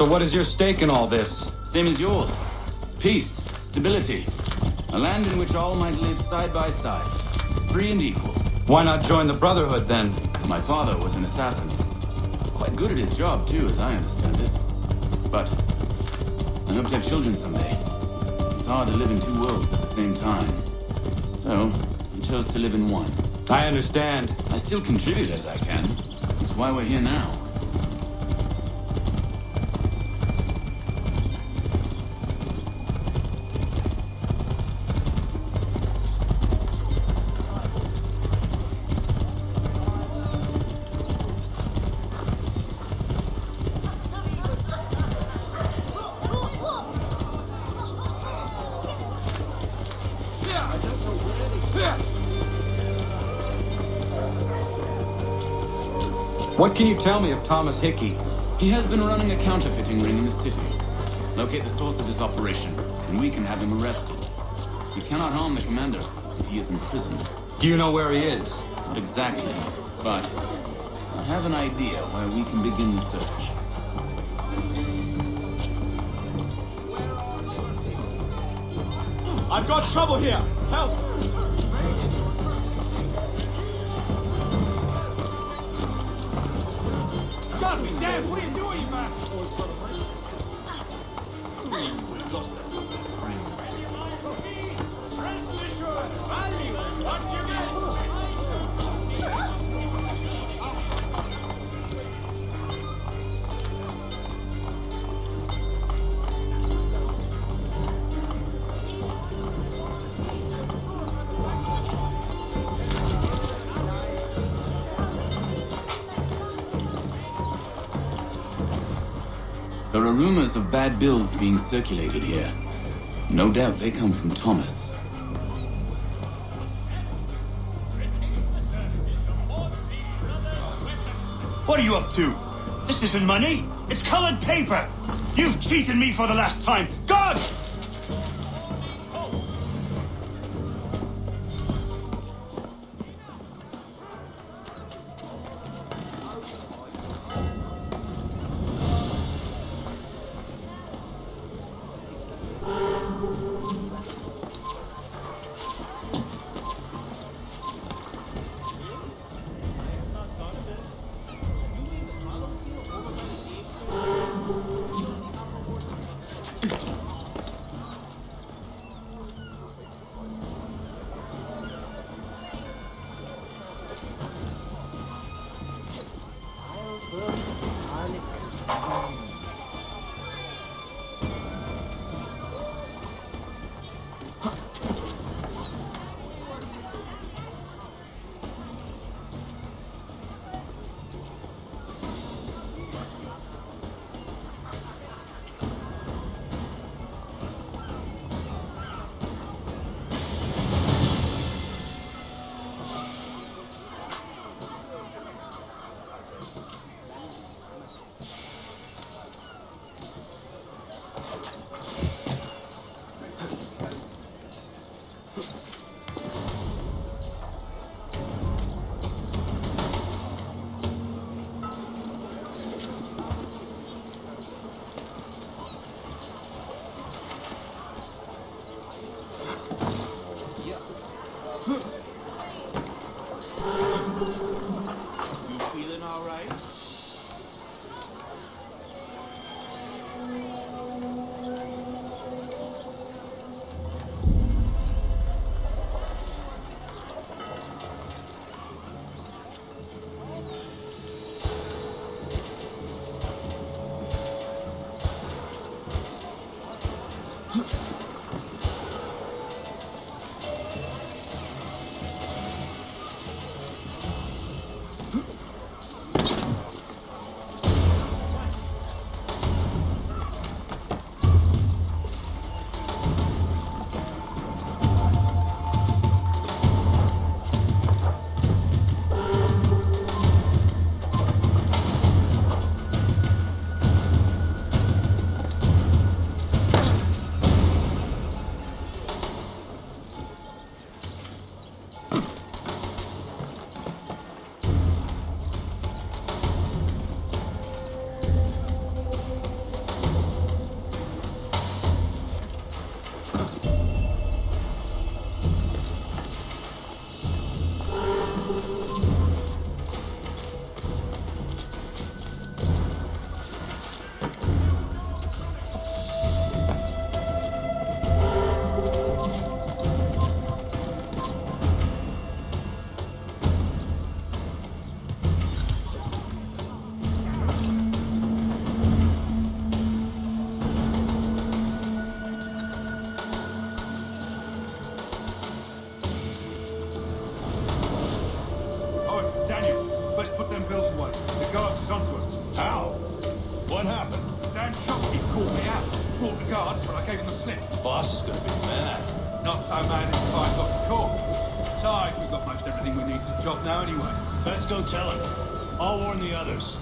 So what is your stake in all this? Same as yours. Peace, stability. A land in which all might live side by side. Free and equal. Why not join the Brotherhood, then? My father was an assassin. Quite good at his job, too, as I understand it. But I hope to have children someday. It's hard to live in two worlds at the same time. So, I chose to live in one. I understand. I still contribute as I can. That's why we're here now. What can you tell me of Thomas Hickey? He has been running a counterfeiting ring in the city. Locate the source of his operation, and we can have him arrested. We cannot harm the commander if he is in prison. Do you know where he is? Not exactly, but I have an idea where we can begin the search. I've got trouble here! Help! God be damned! What are you doing, you bastard? We lost them. There are rumors of bad bills being circulated here. No doubt they come from Thomas. What are you up to? This isn't money. It's colored paper. You've cheated me for the last time. God! You feeling all right? gave him the slip. Boss is gonna be mad. Not so mad if I got caught. Besides, we've got most everything we need for the job now anyway. Let's go tell him. I'll warn the others.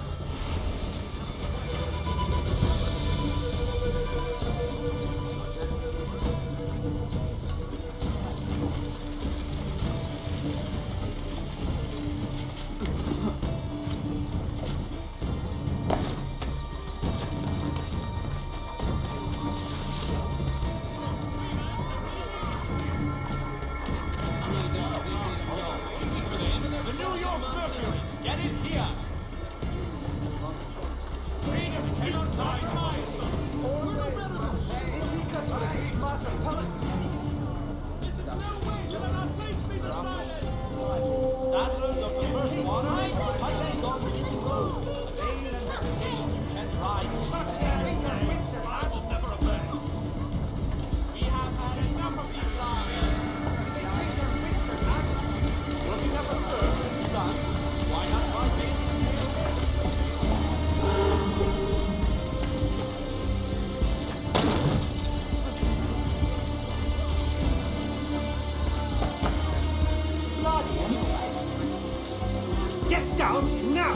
The New York Mercury! Get in here! Freedom cannot lie high, son! This is no way to let our fates be decided! Saddlers of the first waters, hunters on the new road. Fame and reputation and pride. Such as I will never obey. We have had enough of these lies. Looking up at first and sun, why not try baby's Get down now!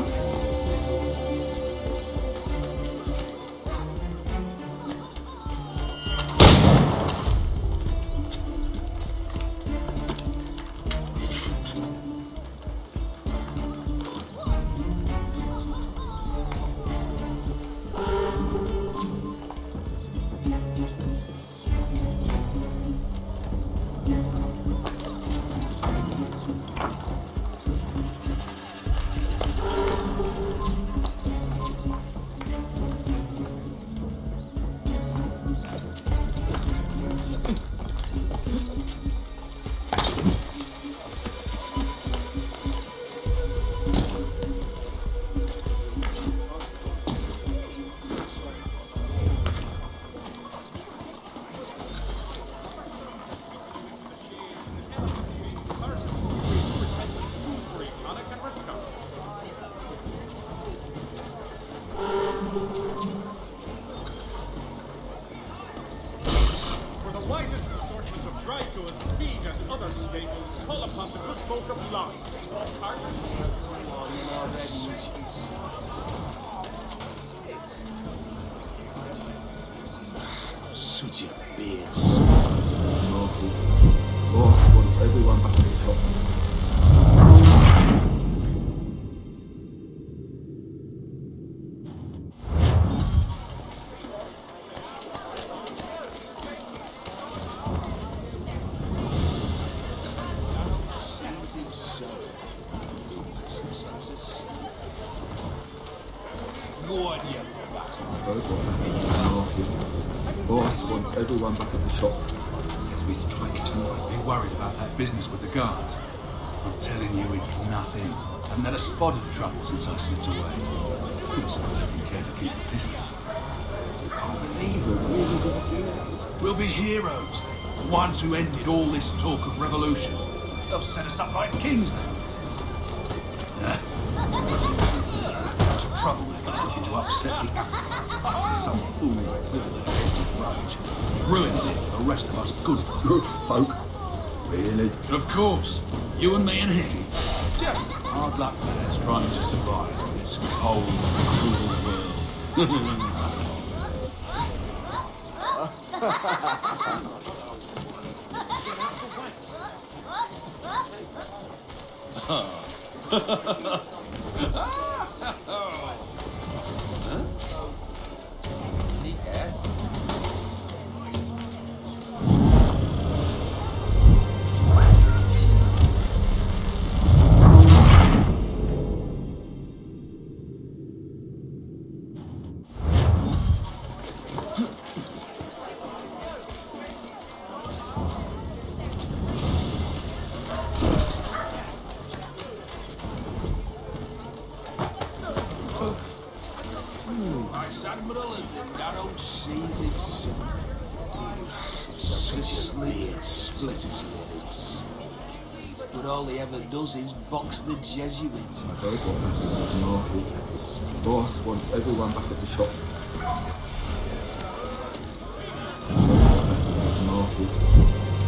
For the widest assortment of dry goods, feed, and other staples, call upon the good folk of London. Such a beard. Boss wants everyone back in the shop. What, you Boss wants everyone back at the shop. Says we strike tonight. Be worried about that business with the guards. I'm telling you, it's nothing. I haven't had a spot of trouble since I slipped away. Of course, I'm taking care to keep the distance. I can't believe we're really gonna do this. We'll be heroes. The ones who ended all this talk of revolution. They'll set us up like kings then. Yeah. Lots of trouble to upset the apple. Some fool filled their heads with rage. Ruined it for the rest of us good folk. Good folk. Really? Of course. You and me and Hickey. Just hard luck lads trying to survive in this cold, cruel world. Vice Admiral and the narrow seas himself. Sicily and split his lips. But all he ever does is box the Jesuits. I go, boss. Marky. Boss wants everyone back at the shop. Marple.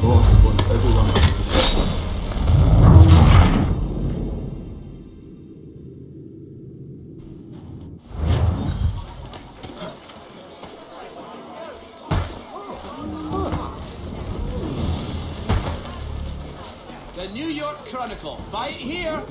Boss wants everyone back at the shop. The New York Chronicle. Buy it here.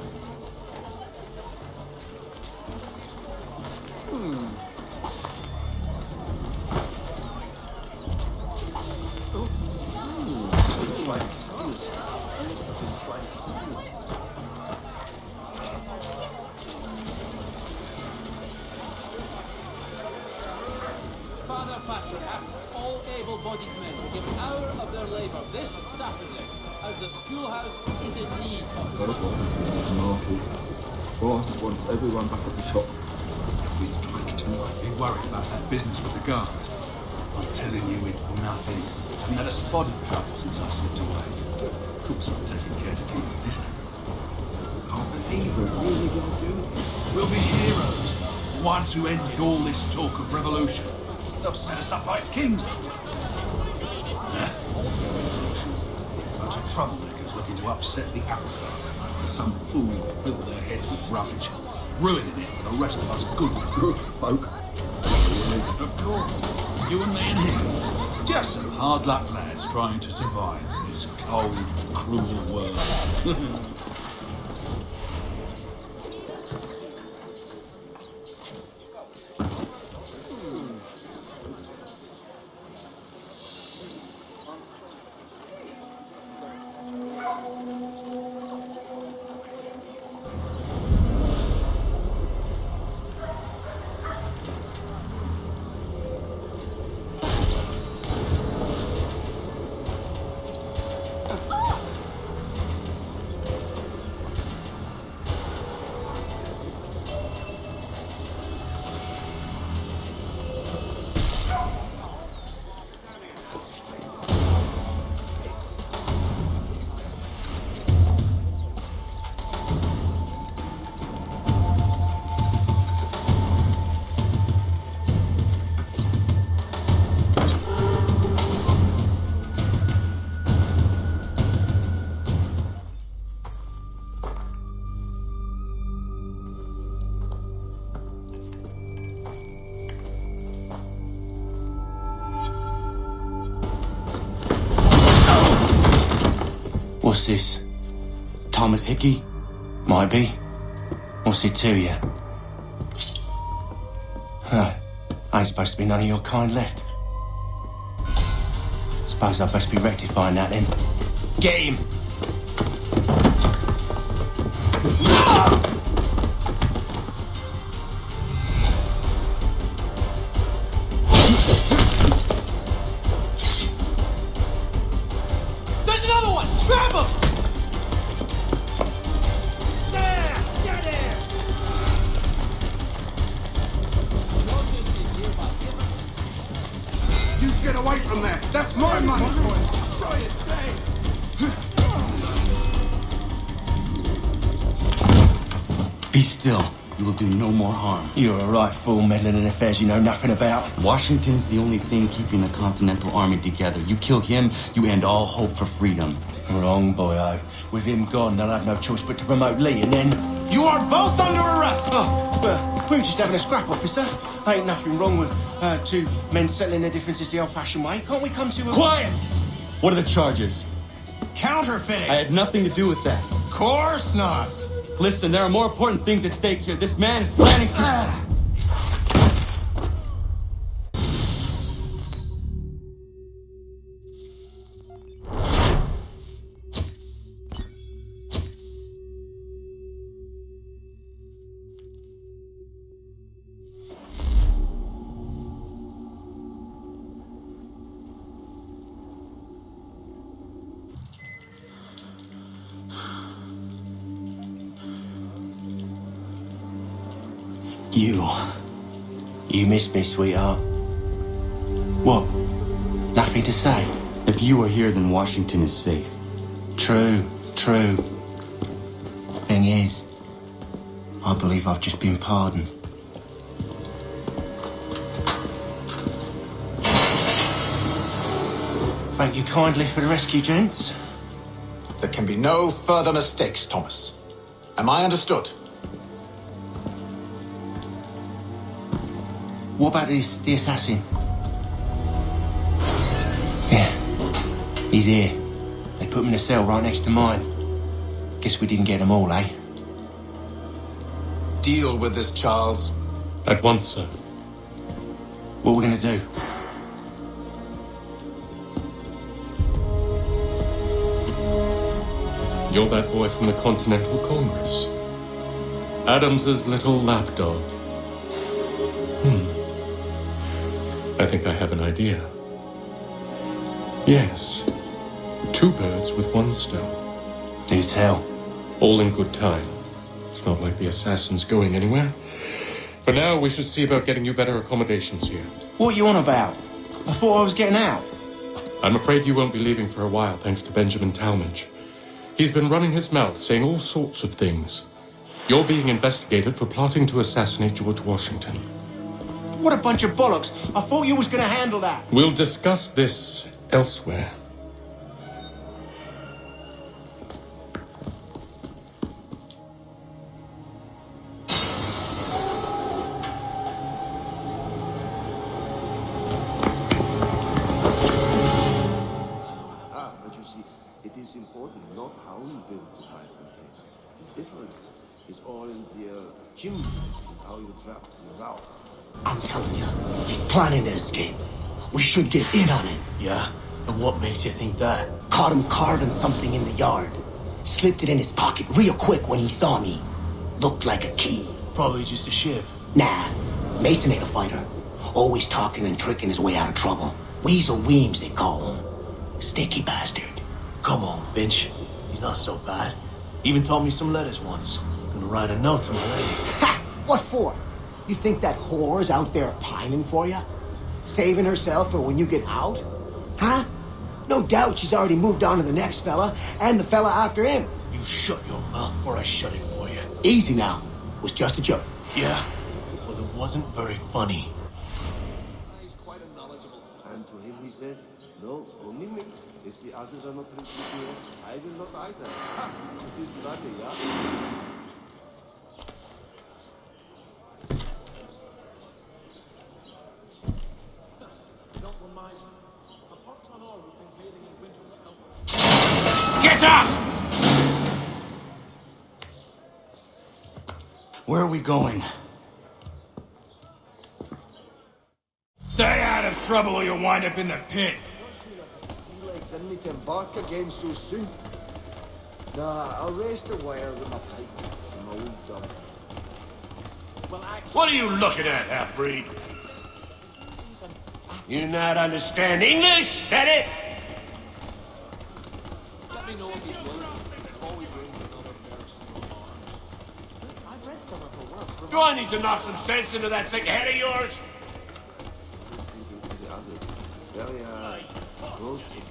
Father Patrick asks all able-bodied men to give an hour of their labor this Saturday, as the schoolhouse is in need of the money. Marple. Boss wants everyone back at the shop. We strike tonight. Be worried about that business with the guards. I'm telling you, it's nothing. I haven't had a spot of trouble since I slipped away. Of course, I'm taking care to keep my distance. Can't believe we're really gonna do this. We'll be heroes. The ones who ended all this talk of revolution. They'll set us up like kings. Nah. Bunch of troublemakers looking to upset the apple cart. There's some fool who fill their heads with rubbish, ruining it for the rest of us good folk. Of course. You and me and him. Just some hard luck lads trying to survive in this cold, cruel world. What's this? Thomas Hickey? Might be. What's it to you? Huh. Ain't supposed to be none of your kind left. Suppose I best be rectifying that then. Get him! There's another one! Grab him! There! Get there! You get away from there! That's my money! Try his day! Be still. You will do no more harm. You're a right fool meddling in affairs you know nothing about. Washington's the only thing keeping the Continental Army together. You kill him, you end all hope for freedom. Wrong, boyo. With him gone, they'll have no choice but to promote Lee, and then... You are both under arrest! Oh, well, we were just having a scrap, officer. Ain't nothing wrong with two men settling their differences the old-fashioned way. Can't we come to a... Quiet! What are the charges? Counterfeiting! I had nothing to do with that. Course not! Listen, there are more important things at stake here. This man is planning to... You missed me, sweetheart. What? Nothing to say? If you are here, then Washington is safe. True. Thing is, I believe I've just been pardoned. Thank you kindly for the rescue, gents. There can be no further mistakes, Thomas. Am I understood? What about the assassin? Yeah, he's here. They put him in a cell right next to mine. Guess we didn't get them all, eh? Deal with this, Charles. At once, sir. What are we gonna do? You're that boy from the Continental Congress. Adams's little lapdog. I think I have an idea. Yes. 2 birds with 1 stone. Do tell. All in good time. It's not like the assassin's going anywhere. For now, we should see about getting you better accommodations here. What are you on about? I thought I was getting out. I'm afraid you won't be leaving for a while, thanks to Benjamin Talmadge. He's been running his mouth, saying all sorts of things. You're being investigated for plotting to assassinate George Washington. What a bunch of bollocks. I thought you was gonna handle that. We'll discuss this elsewhere. But you see, it is important not how you build the hive container. The difference is all in the chimney and how you trap the route. I'm telling you, he's planning to escape. We should get in on it. Yeah? And what makes you think that? Caught him carving something in the yard. Slipped it in his pocket real quick when he saw me. Looked like a key. Probably just a shiv. Nah, Mason ain't a fighter. Always talking and tricking his way out of trouble. Weasel Weems, they call him. Sticky bastard. Come on, Finch. He's not so bad. Even told me some letters once. Gonna write a note to my lady. Ha! What for? You think that whore's out there pining for you? Saving herself for when you get out? Huh? No doubt she's already moved on to the next fella, and the fella after him. You shut your mouth before I shut it for you. Easy now. It was just a joke. Yeah? Well, it wasn't very funny. He's quite a knowledgeable. And to him he says, no, only me. If the others are not drinking beer, I will not either. Ha! It is funny, yeah? Get up! Where are we going? Stay out of trouble or you'll wind up in the pit. Sea legs and me to embark again so soon. Nah, I'll raise the wire with my pipe and my old dog. What are you looking at, half-breed? You not understand English, that it? Let me know if he's willing before we bring another pair of steel arms. I've read some of her works. Do I need to knock some sense into that thick head of yours? Speaking to the others. Very, close to me.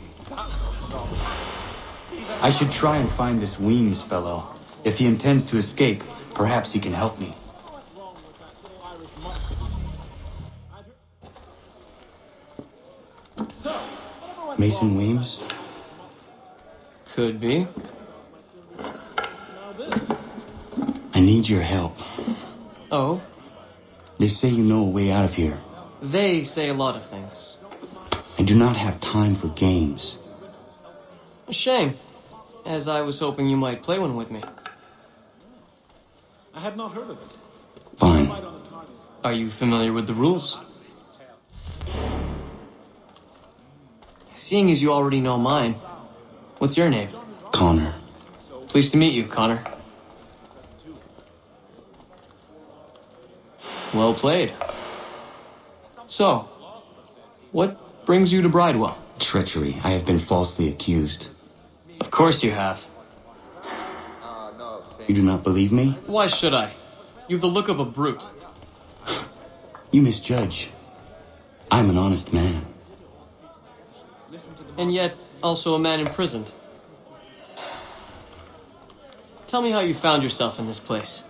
I should try and find this Weems fellow. If he intends to escape, perhaps he can help me. Mason Weems? Could be. I need your help. Oh? They say you know a way out of here. They say a lot of things. I do not have time for games. A shame, as I was hoping you might play one with me. I had not heard of it. Fine. Are you familiar with the rules? Seeing as you already know mine, what's your name? Connor. Pleased to meet you, Connor. Well played. So, what brings you to Bridewell? Treachery. I have been falsely accused. Of course you have. You do not believe me? Why should I? You've the look of a brute. You misjudge. I'm an honest man. And yet, also a man imprisoned. Tell me how you found yourself in this place.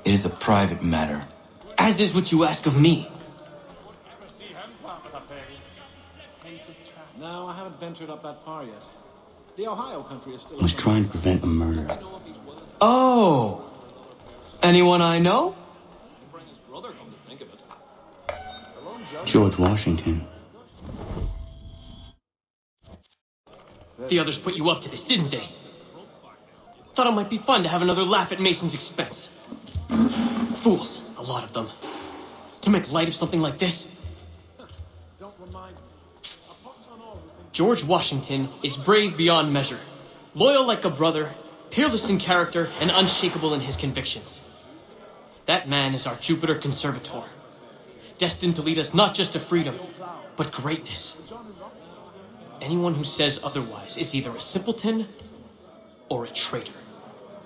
It is a private matter. As is what you ask of me. No, I haven't ventured up that far yet. The Ohio country is still... I was trying to prevent a murder. Oh! Anyone I know? George Washington. The others put you up to this, didn't they? Thought it might be fun to have another laugh at Mason's expense. Fools, a lot of them. To make light of something like this. George Washington is brave beyond measure, loyal like a brother, peerless in character, and unshakable in his convictions. That man is our Jupiter Conservator, destined to lead us not just to freedom, but greatness. Anyone who says otherwise is either a simpleton or a traitor.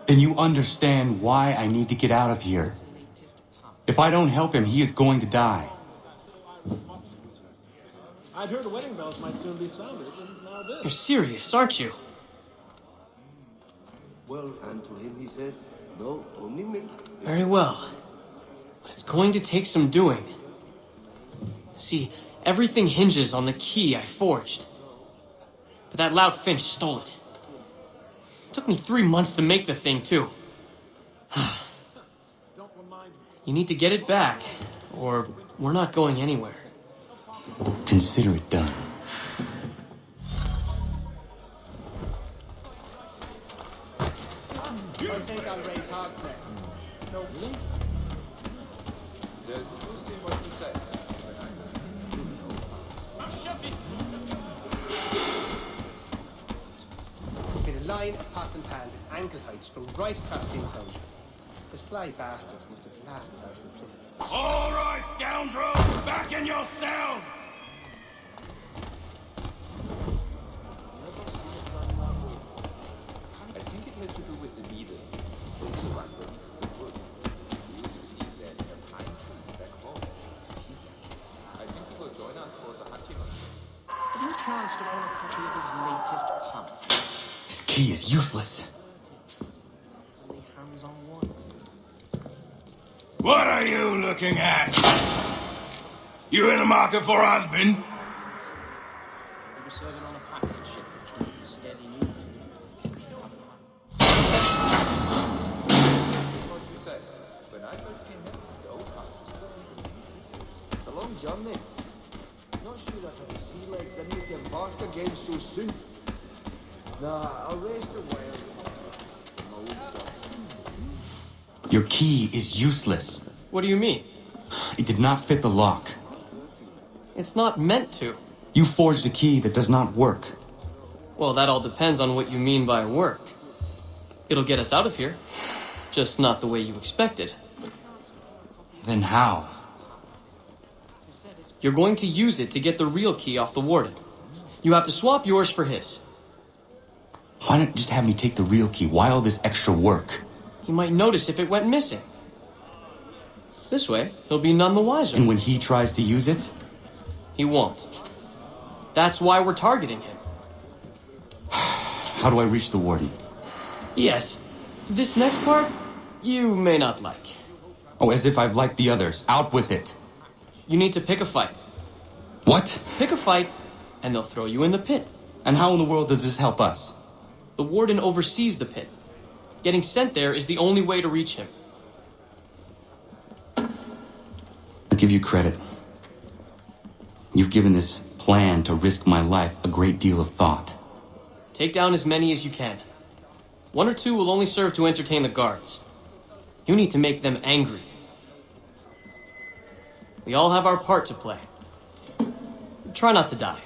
Then you understand why I need to get out of here. If I don't help him, he is going to die. I'd heard the wedding bells might soon be sounded, and now this. You're serious, aren't you? Well, and to him he says, no, only milk. Very well. But it's going to take some doing. See, everything hinges on the key I forged. But that loud Finch stole it. Took me 3 months to make the thing, too. You need to get it back, or we're not going anywhere. Consider it done. I think I'll raise hogs next. No, really? There's Lucy, what you say? Get a line of pots and pans at ankle height strung right across the enclosure. The sly bastards must have laughed at our simplicity. All right, scoundrels! Back in your cells! I think it has to do with the needle. The little one that eats the wood. We used to see that in the pine trees back home. I think he will join us for the hunting. Have you chanced to own a copy of his latest pamphlet? This key is useless. Only hands on one. What are you looking at? You in the market for a husband? We were serving on a package, which means steady news. What you say? When I first came here, the old house. It's a long journey. Not sure that I'll sea legs I need to embark again so soon. Nah, I'll rest a while. Your key is useless. What do you mean? It did not fit the lock. It's not meant to. You forged a key that does not work. Well, that all depends on what you mean by work. It'll get us out of here. Just not the way you expected. Then how? You're going to use it to get the real key off the warden. You have to swap yours for his. Why not just have me take the real key? Why all this extra work? He might notice if it went missing. This way, he'll be none the wiser. And when he tries to use it? He won't. That's why we're targeting him. How do I reach the warden? Yes. This next part, you may not like. Oh, as if I've liked the others. Out with it. You need to pick a fight. What? Pick a fight, and they'll throw you in the pit. And how in the world does this help us? The warden oversees the pit. Getting sent there is the only way to reach him. I'll give you credit. You've given this plan to risk my life a great deal of thought. Take down as many as you can. 1 or 2 will only serve to entertain the guards. You need to make them angry. We all have our part to play. Try not to die.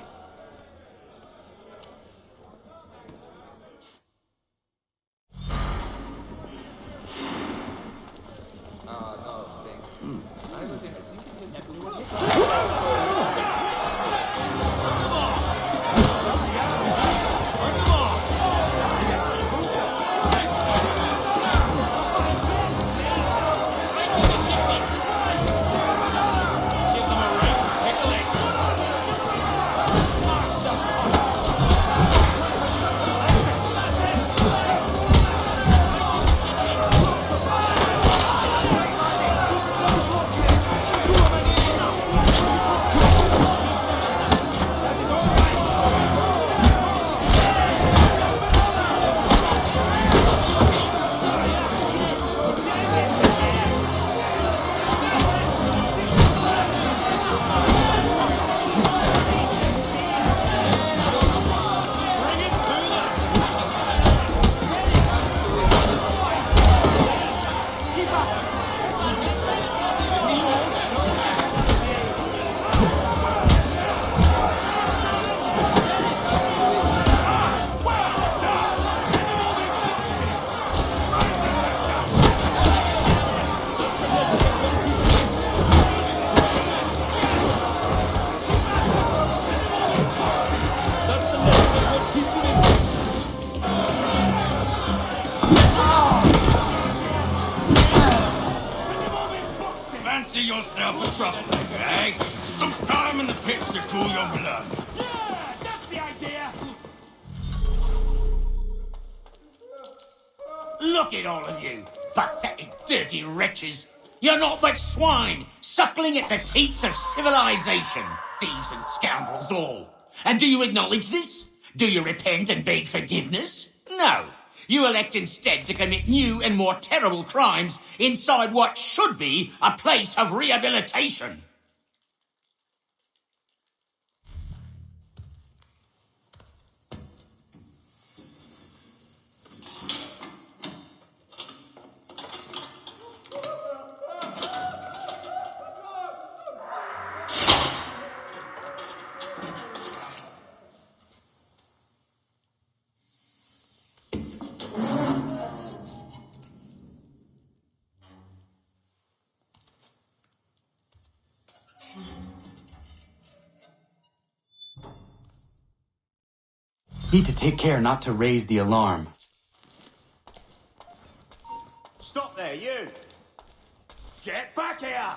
Fancy yourself a troublemaker, eh? Some time in the pits to cool your blood. Yeah, that's the idea. Look at all of you, pathetic, dirty wretches. You're not but swine, suckling at the teats of civilization. Thieves and scoundrels all. And do you acknowledge this? Do you repent and beg forgiveness? No. You elect instead to commit new and more terrible crimes inside what should be a place of rehabilitation. Need to take care not to raise the alarm. Stop there, you! Get back here!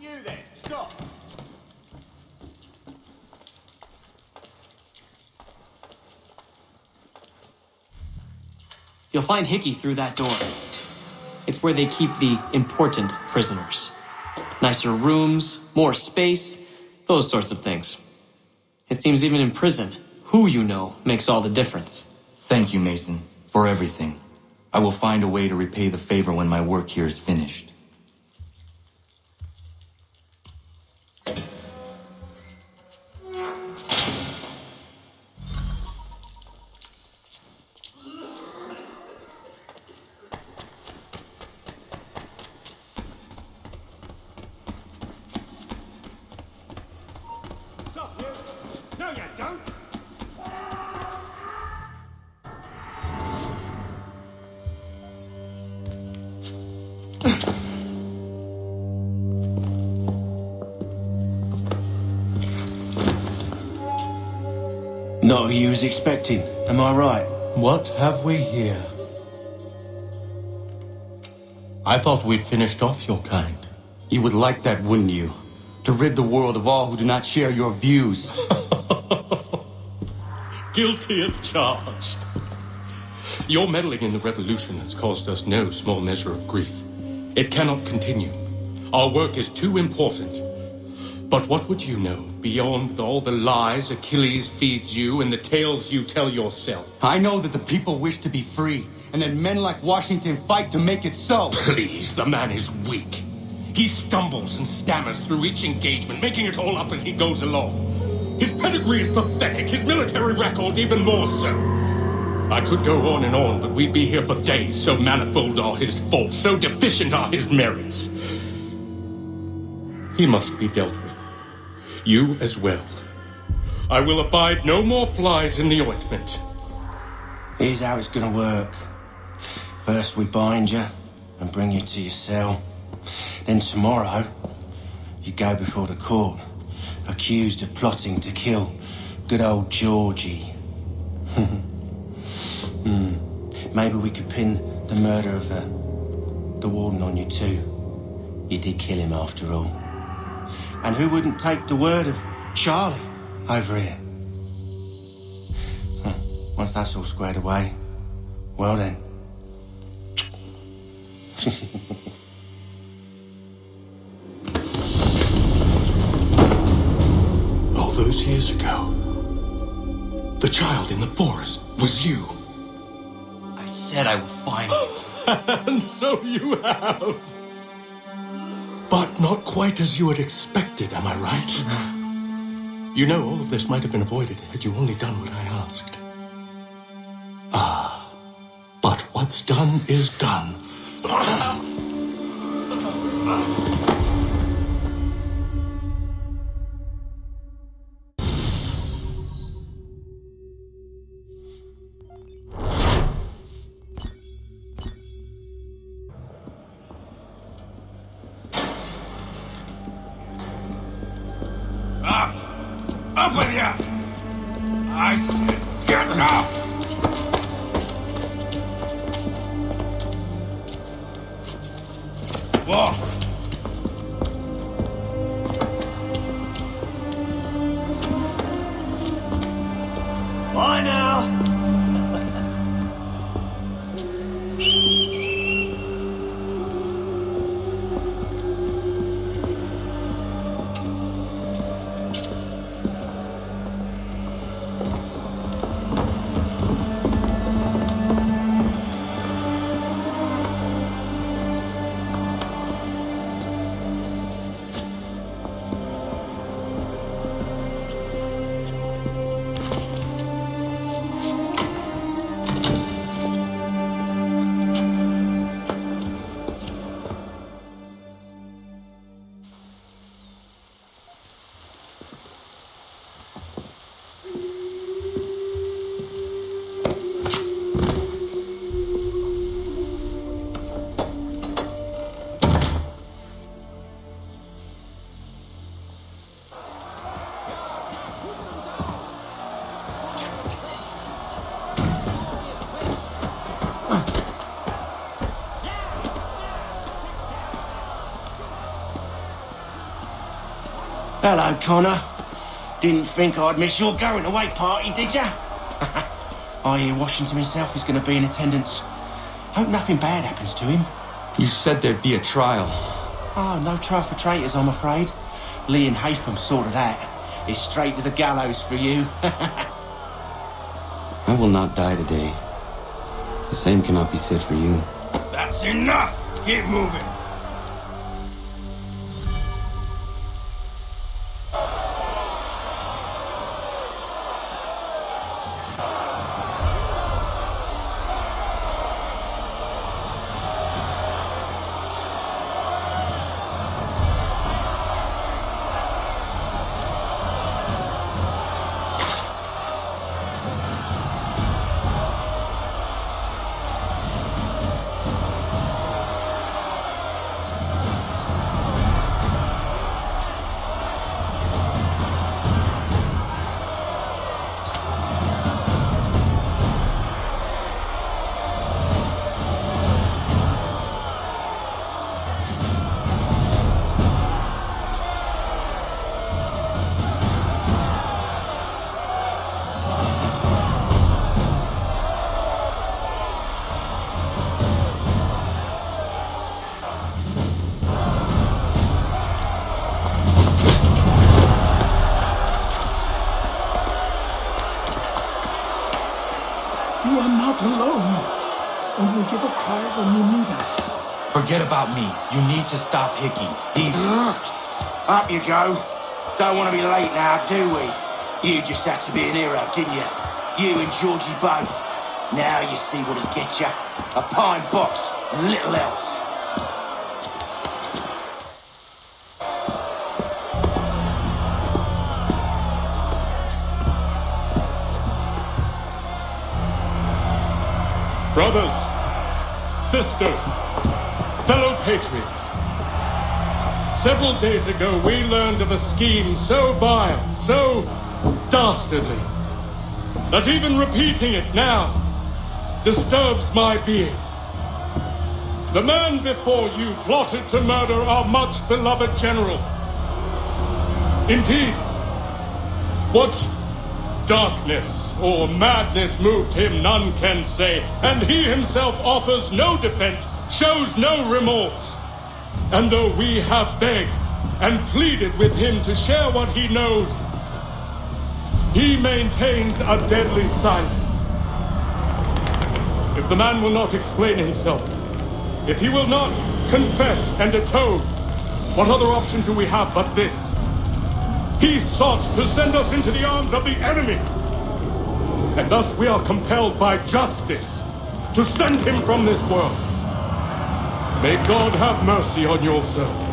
You then, stop! You'll find Hickey through that door. It's where they keep the important prisoners. Nicer rooms, more space, those sorts of things. It seems even in prison, who you know makes all the difference. Thank you, Mason, for everything. I will find a way to repay the favor when my work here is finished. Stop, you! No, you don't! Not who you was expecting, am I right? What have we here? I thought we'd finished off your kind. You would like that, wouldn't you? To rid the world of all who do not share your views. Guilty as charged. Your meddling in the revolution has caused us no small measure of grief. It cannot continue. Our work is too important. But what would you know beyond all the lies Achilles feeds you and the tales you tell yourself? I know that the people wish to be free, and that men like Washington fight to make it so. Please, the man is weak. He stumbles and stammers through each engagement, making it all up as he goes along. His pedigree is pathetic, his military record even more so. I could go on and on, but we'd be here for days, so manifold are his faults, so deficient are his merits. He must be dealt with. You as well. I will abide no more flies in the ointment. Here's how it's gonna work. First we bind you and bring you to your cell. Then tomorrow, you go before the court, accused of plotting to kill good old Georgie. Maybe we could pin the murder of the warden on you too. You did kill him after all. And who wouldn't take the word of Charlie over here? Once that's all squared away, well then. All those years ago, the child in the forest was you. I said I would find you. And so you have. But not quite as you had expected, am I right? You know, all of this might have been avoided had you only done what I asked. Ah, but what's done is done. Up with you! I said, get up! Walk! Bye now! Hello, Connor. Didn't think I'd miss your going away party, did ya? I hear Washington himself is going to be in attendance. Hope nothing bad happens to him. You said there'd be a trial. Oh, no trial for traitors, I'm afraid. Lee and Haytham sorted that. It's straight to the gallows for you. I will not die today. The same cannot be said for you. That's enough! Keep moving! You are not alone. Only give a cry when you need us. Forget about me. You need to stop Hickey. He's... Up you go. Don't want to be late now, do we? You just had to be an hero, didn't you? You and Georgie both. Now you see what he gets you. A pine box and little else. Brothers, sisters, fellow patriots. Several days ago, we learned of a scheme so vile, so dastardly, that even repeating it now disturbs my being. The man before you plotted to murder our much-beloved general. Indeed, what darkness or madness moved him, none can say, and he himself offers no defense, shows no remorse. And though we have begged and pleaded with him to share what he knows, he maintains a deadly silence. If the man will not explain himself, if he will not confess and atone, What other option do we have but this? He sought to send us into the arms of the enemy. And thus we are compelled by justice to send him from this world. May God have mercy on your soul.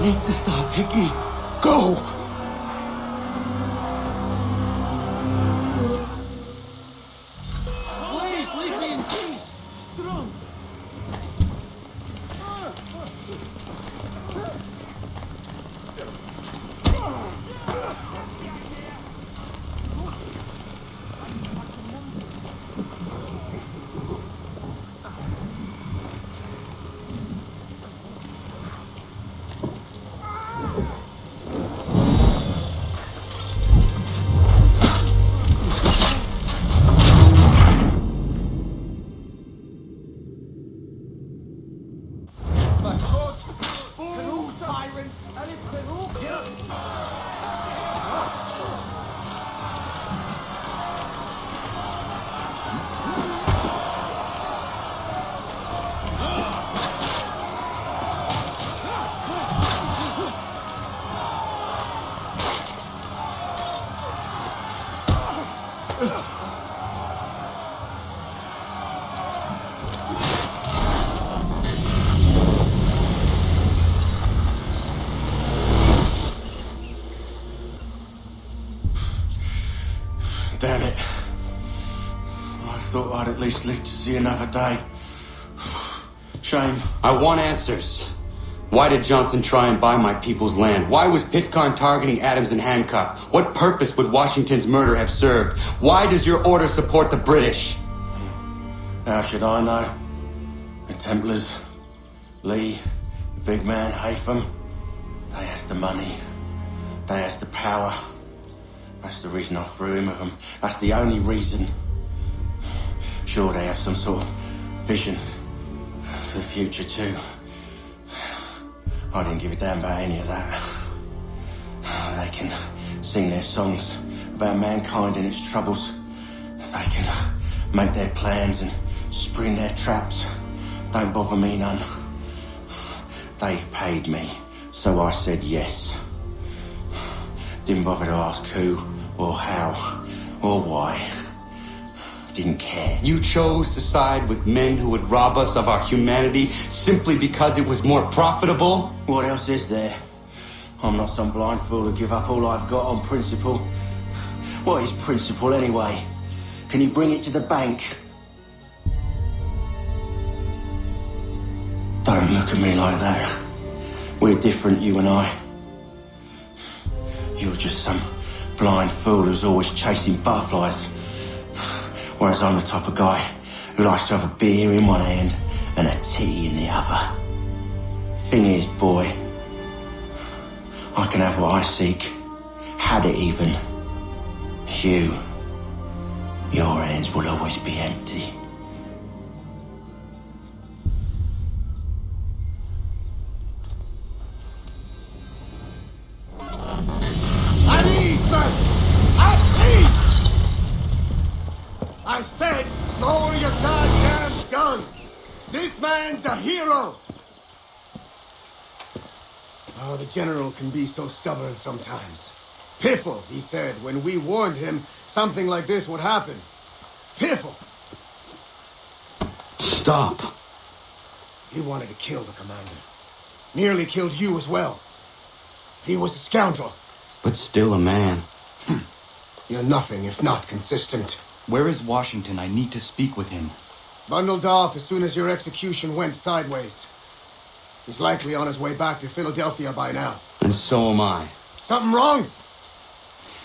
Need to stop, Hickey. Go! Please, leave me in peace. Strong. Damn it. I thought I'd at least live to see another day. Shame. I want answers. Why did Johnson try and buy my people's land? Why was Pitcairn targeting Adams and Hancock? What purpose would Washington's murder have served? Why does your order support the British? How should I know? The Templars, Lee, the big man, Haytham, they has the money. They has the power. That's the reason I threw him with them. That's the only reason. Sure, they have some sort of vision for the future too. I didn't give a damn about any of that. They can sing their songs about mankind and its troubles. They can make their plans and spring their traps. Don't bother me none. They paid me, so I said yes. Didn't bother to ask who, or how, or why. Didn't care. You chose to side with men who would rob us of our humanity simply because it was more profitable? What else is there? I'm not some blind fool to give up all I've got on principle. What is principle anyway? Can you bring it to the bank? Don't look at me like that. We're different, you and I. You're just some blind fool who's always chasing butterflies. Whereas I'm the type of guy who likes to have a beer in one hand and a tea in the other. Thing is, boy, I can have what I seek. Had it even. Your hands will always be empty. At ease, man! At ease! I said, lower your goddamn guns! This man's a hero! Oh, the general can be so stubborn sometimes. Piffle, he said, when we warned him something like this would happen. Piffle! Stop. He wanted to kill the commander. Nearly killed you as well. He was a scoundrel. But still a man. You're nothing if not consistent. Where is Washington? I need to speak with him. Bundled off as soon as your execution went sideways. He's likely on his way back to Philadelphia by now. And so am I. Something wrong?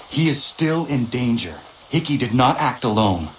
He is still in danger. Hickey did not act alone.